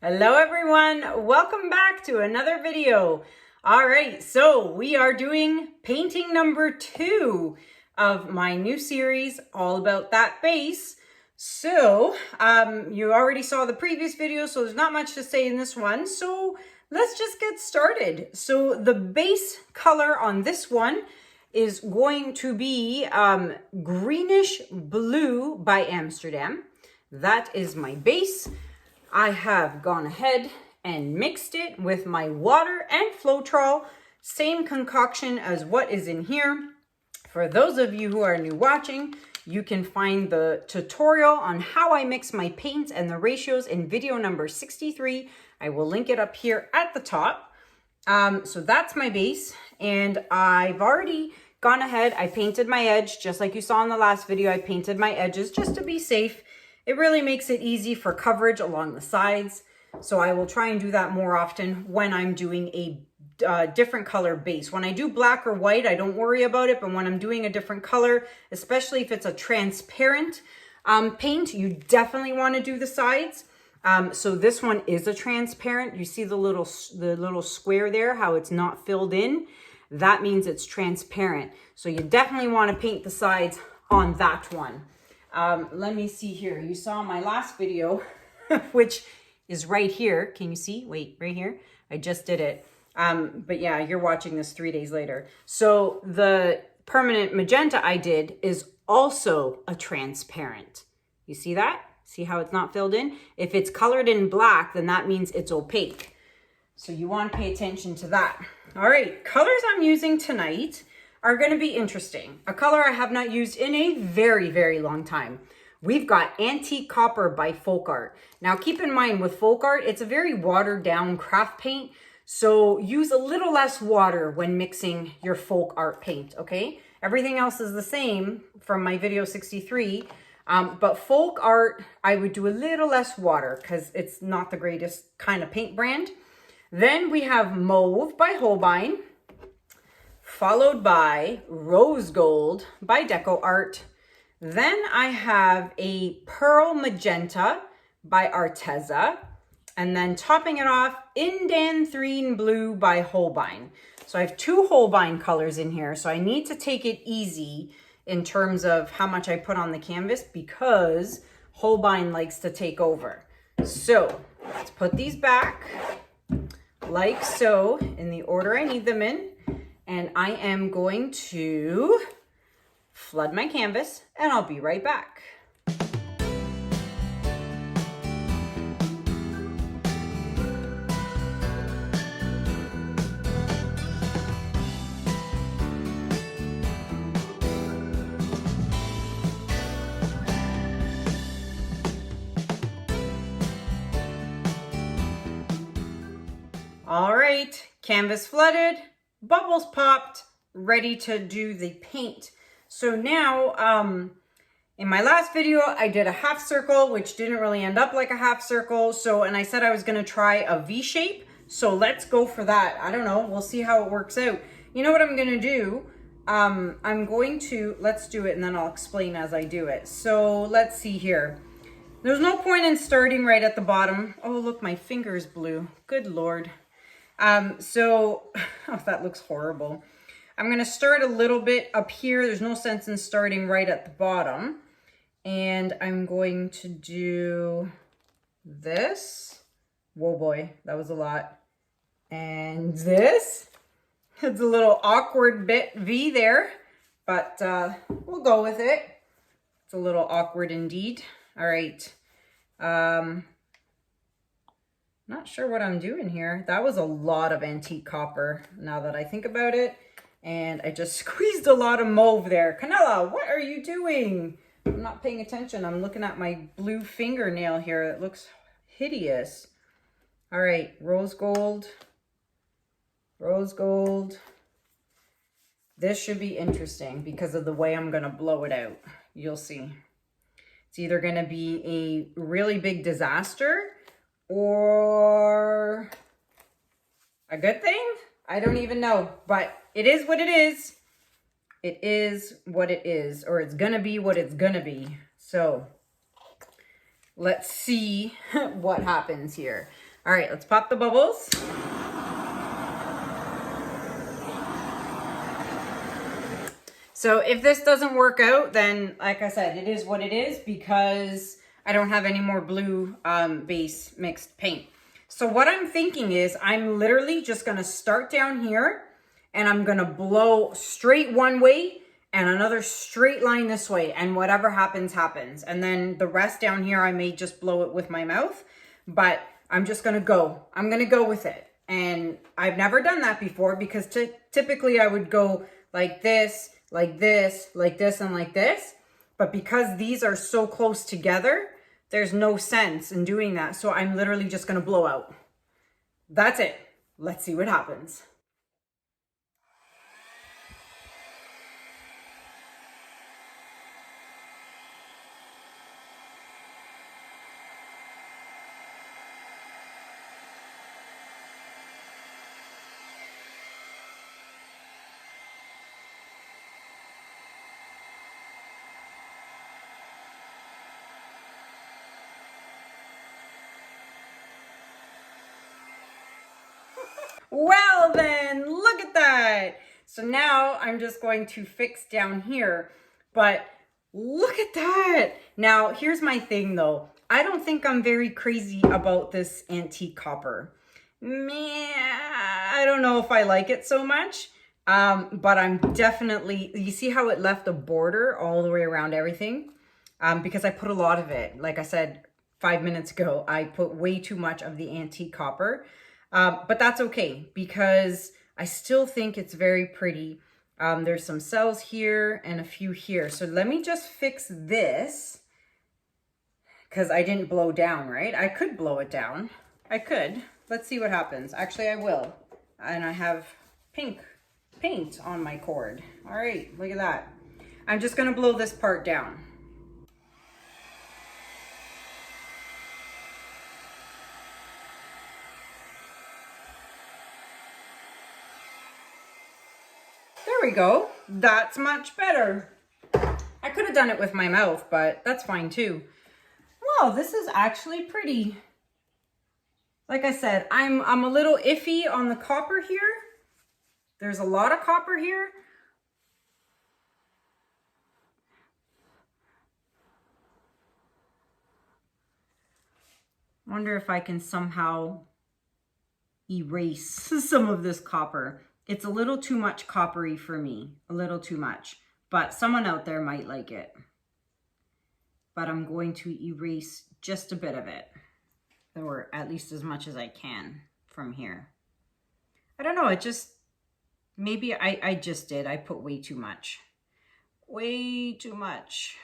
Hello everyone, welcome back to another video. All right, so we are doing painting number 2 of my new series, all about that base. So you already saw the previous video, so there's not much to say in this one. So let's just get started. So the base color on this one is going to be Greenish Blue by Amsterdam. That is my base. I have gone ahead and mixed it with my water and Floetrol, same concoction as what is in here. For those of you who are new watching, you can find the tutorial on how I mix my paints and the ratios in video number 63. I will link it up here at the top. So that's my base, and I've already gone ahead. I painted my edge, just like you saw in the last video. I painted my edges just to be safe. It really makes it easy for coverage along the sides. So I will try and do that more often when I'm doing a different color base. When I do black or white, I don't worry about it. But when I'm doing a different color, especially if it's a transparent paint, you definitely want to do the sides. So this one is a transparent. You see the little square there, how it's not filled in? That means it's transparent. So you definitely want to paint the sides on that one. Let me see here. You saw my last video, which is right here. Can you see? Wait, right here. I just did it. But yeah, you're watching this 3 days later. So the permanent magenta I did is also a transparent. You see that? See how it's not filled in? If it's colored in black, then that means it's opaque. So you want to pay attention to that. All right, colors I'm using tonight are going to be interesting. A color I have not used in a very, very long time. We've got Antique Copper by Folk Art. Now keep in mind with Folk Art, it's a very watered down craft paint. So use a little less water when mixing your Folk Art paint, okay? Everything else is the same from my video 63. But Folk Art, I would do a little less water because it's not the greatest kind of paint brand. Then we have Mauve by Holbein, followed by Rose Gold by Deco Art. Then I have a Pearl Magenta by Arteza. And then topping it off, Indanthrene Blue by Holbein. So I have 2 Holbein colors in here. So I need to take it easy in terms of how much I put on the canvas because Holbein likes to take over. So let's put these back like so in the order I need them in. And I am going to flood my canvas and I'll be right back. All right, canvas flooded, bubbles popped, ready to do the paint. So now, in my last video, I did a half circle, which didn't really end up like a half circle. So, and I said I was gonna try a V shape. So let's go for that. I don't know, we'll see how it works out. You know what I'm gonna do? Let's do it and then I'll explain as I do it. So let's see here. There's no point in starting right at the bottom. Oh, look, my finger's blue. Good Lord. Oh, that looks horrible. I'm going to start a little bit up here. There's no sense in starting right at the bottom. And I'm going to do this. Whoa, boy, that was a lot. And this. It's a little awkward bit V there, but we'll go with it. It's a little awkward indeed. All right. Not sure what I'm doing here. That was a lot of antique copper now that I think about it. And I just squeezed a lot of mauve there. Kanella, what are you doing? I'm not paying attention. I'm looking at my blue fingernail here. It looks hideous. All right, rose gold. Rose gold. This should be interesting because of the way I'm going to blow it out. You'll see. It's either going to be a really big disaster or a good thing. I don't even know, but it is what it is. It is what it is, or it's gonna be what it's gonna be. So let's see what happens here. All right, let's pop the bubbles. So if this doesn't work out, then like I said, it is what it is because I don't have any more blue base mixed paint. So what I'm thinking is I'm literally just gonna start down here and I'm gonna blow straight one way and another straight line this way, and whatever happens, happens. And then the rest down here, I may just blow it with my mouth, but I'm just gonna go. I'm gonna go with it. And I've never done that before because typically I would go like this, like this, like this, and like this. But because these are so close together, there's no sense in doing that. So I'm literally just gonna blow out. That's it. Let's see what happens. Well then, look at that. So now I'm just going to fix down here, but look at that. Now, here's my thing though. I don't think I'm very crazy about this antique copper. Man, I don't know if I like it so much, but I'm definitely, you see how it left a border all the way around everything? Because I put a lot of it. Like I said 5 minutes ago, I put way too much of the antique copper. But that's okay because I still think it's very pretty. There's some cells here and a few here. So let me just fix this because I didn't blow down, right? I could blow it down. I could. Let's see what happens. Actually, I will. And I have pink paint on my cord. All right, look at that. I'm just going to blow this part down. There we go. That's much better. I could have done it with my mouth, but that's fine too. Wow, this is actually pretty. Like I said, I'm a little iffy on the copper here. There's a lot of copper here. Wonder if I can somehow erase some of this copper. It's a little too much coppery for me, a little too much, but someone out there might like it. But I'm going to erase just a bit of it, or at least as much as I can from here. I don't know, it just, maybe I just did. I put way too much. Way too much.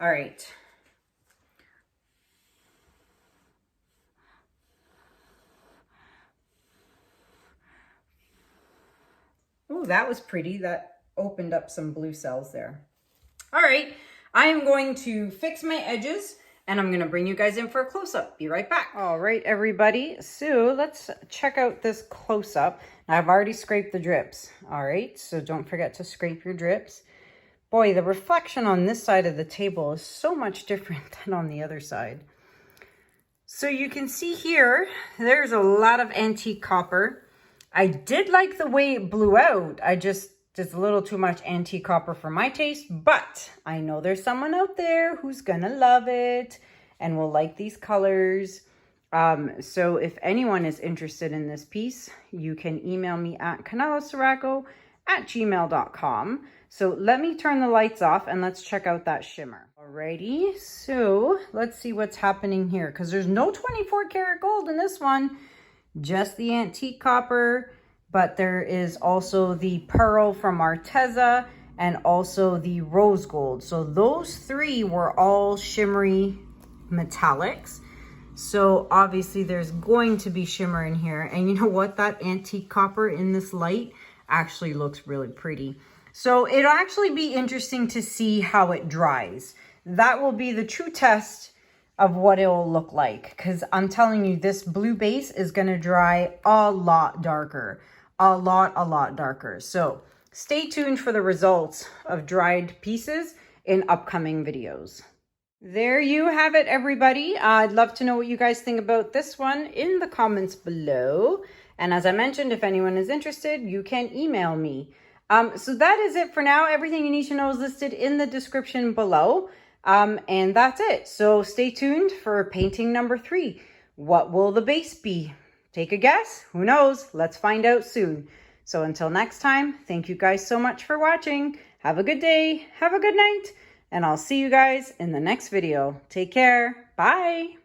All right. Oh, that was pretty. That opened up some blue cells there. All right, I am going to fix my edges and I'm gonna bring you guys in for a close-up. Be right back. All right, everybody. So let's check out this close-up. I've already scraped the drips. All right, so don't forget to scrape your drips. Boy, the reflection on this side of the table is so much different than on the other side. So you can see here, there's a lot of antique copper. I did like the way it blew out. It's a little too much antique copper for my taste, but I know there's someone out there who's gonna love it and will like these colors. So if anyone is interested in this piece, you can email me at kanellaciraco@gmail.com. So let me turn the lights off and let's check out that shimmer. Alrighty, so let's see what's happening here because there's no 24 karat gold in this one. Just the antique copper, but there is also the pearl from Arteza and also the rose gold. So those three were all shimmery metallics. So obviously there's going to be shimmer in here. And you know what? That antique copper in this light actually looks really pretty. So it'll actually be interesting to see how it dries. That will be the true test of what it will look like, because I'm telling you, this blue base is going to dry a lot darker, a lot darker. So stay tuned for the results of dried pieces in upcoming videos. There you have it, everybody. I'd love to know what you guys think about this one in the comments below. And as I mentioned, if anyone is interested, you can email me. So that is it for now. Everything you need to know is listed in the description below. And that's it. So stay tuned for painting number 3. What will the base be? Take a guess? Who knows? Let's find out soon. So until next time, thank you guys so much for watching. Have a good day. Have a good night. And I'll see you guys in the next video. Take care. Bye.